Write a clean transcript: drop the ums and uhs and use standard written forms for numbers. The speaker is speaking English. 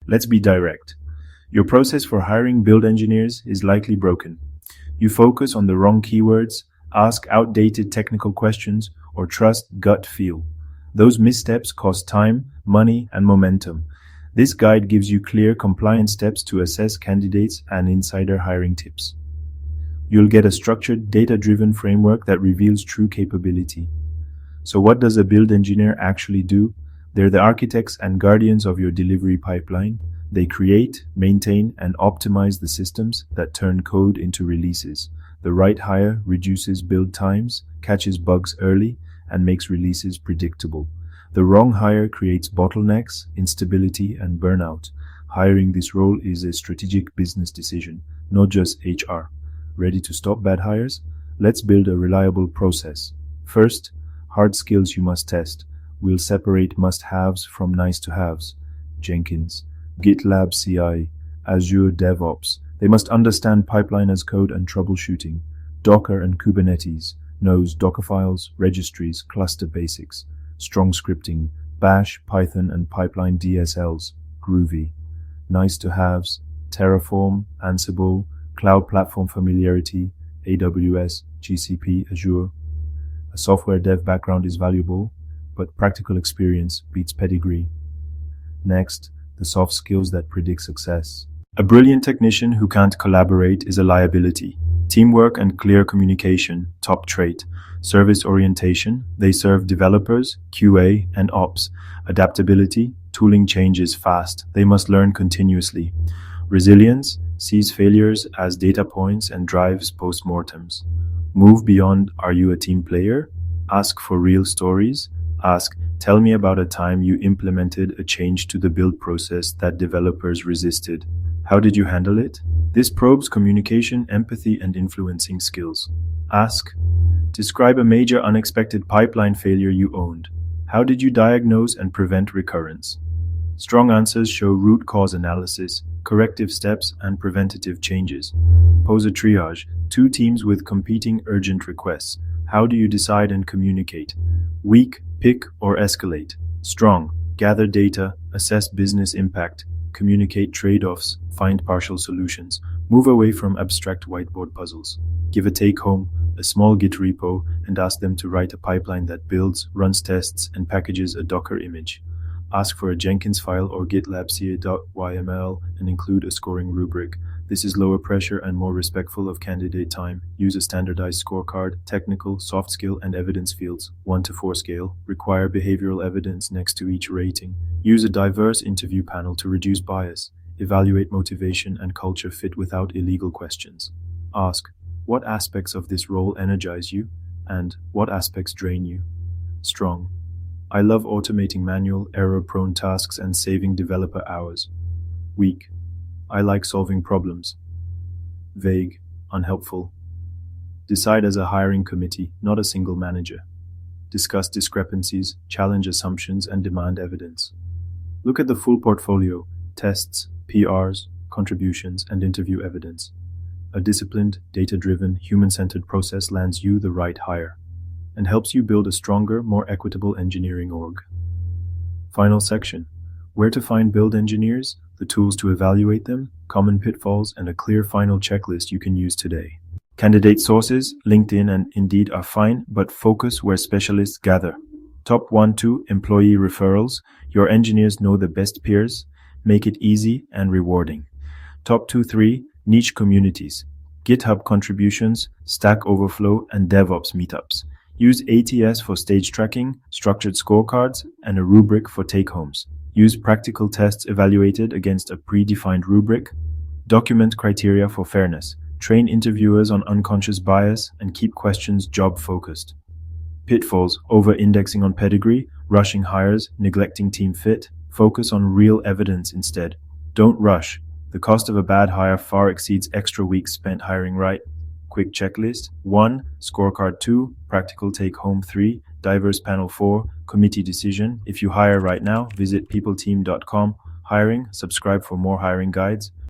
Let's be direct. Your process for hiring build engineers is likely broken. You focus on the wrong keywords, ask outdated technical questions, or trust gut feel. Those missteps cost time, money, and momentum. This guide gives you clear compliance steps to assess candidates and insider hiring tips. You'll get a structured, data-driven framework that reveals true capability. So what does a build engineer actually do? They're the architects and guardians of your delivery pipeline. They create, maintain, and optimize the systems that turn code into releases. The right hire reduces build times, catches bugs early, and makes releases predictable. The wrong hire creates bottlenecks, instability, and burnout. Hiring this role is a strategic business decision, not just HR. Ready to stop bad hires? Let's build a reliable process. First, hard skills you must test. We'll separate must-haves from nice-to-haves. Jenkins, GitLab CI, Azure DevOps. They must understand pipeline as code and troubleshooting. Docker and Kubernetes knows Docker files, registries, cluster basics. Strong scripting, Bash, Python, and pipeline DSLs. Groovy. Nice-to-haves, Terraform, Ansible, cloud platform familiarity, AWS, GCP, Azure. A software dev background is valuable, but practical experience beats pedigree. Next, the soft skills that predict success. A brilliant technician who can't collaborate is a liability. Teamwork and clear communication, top trait. Service orientation, they serve developers, QA, and ops. Adaptability, tooling changes fast. They must learn continuously. Resilience, sees failures as data points and drives postmortems. Move beyond, are you a team player? Ask for real stories. Ask, tell me about a time you implemented a change to the build process that developers resisted. How did you handle it? This probes communication, empathy, and influencing skills. Ask, describe a major unexpected pipeline failure you owned. How did you diagnose and prevent recurrence? Strong answers show root cause analysis, corrective steps, and preventative changes. Pose a triage, two teams with competing urgent requests. How do you decide and communicate? Weak, pick or escalate. Strong, gather data, assess business impact, communicate trade-offs, find partial solutions. Move away from abstract whiteboard puzzles. Give a take-home, a small Git repo, and ask them to write a pipeline that builds, runs tests, and packages a Docker image. Ask for a Jenkins file or GitLab CA.yml and include a scoring rubric. This is lower pressure and more respectful of candidate time. Use a standardized scorecard, technical, soft skill, and evidence fields, 1 to 4 scale. Require behavioral evidence next to each rating. Use a diverse interview panel to reduce bias. Evaluate motivation and culture fit without illegal questions. Ask, what aspects of this role energize you? And what aspects drain you? Strong. I love automating manual, error-prone tasks and saving developer hours. Weak. I like solving problems. Vague, unhelpful. Decide as a hiring committee, not a single manager. Discuss discrepancies, challenge assumptions, and demand evidence. Look at the full portfolio, tests, PRs, contributions, and interview evidence. A disciplined, data-driven, human-centered process lands you the right hire and helps you build a stronger, more equitable engineering org. Final section. Where to find build engineers, the tools to evaluate them, common pitfalls, and a clear final checklist you can use today. Candidate sources, LinkedIn and Indeed are fine, but focus where specialists gather. Top 1-2 employee referrals. Your engineers know the best peers. Make it easy and rewarding. Top 2-3 niche communities. GitHub contributions, Stack Overflow, and DevOps meetups. Use ATS for stage tracking, structured scorecards, and a rubric for take-homes. Use practical tests evaluated against a predefined rubric. Document criteria for fairness. Train interviewers on unconscious bias and keep questions job-focused. Pitfalls: over-indexing on pedigree, rushing hires, neglecting team fit. Focus on real evidence instead. Don't rush. The cost of a bad hire far exceeds extra weeks spent hiring right. Quick checklist: 1. Scorecard 2. Practical take-home 3. Diverse panel 4. Committee decision. If you hire right now, visit peopleteam.com. Hiring, subscribe for more hiring guides.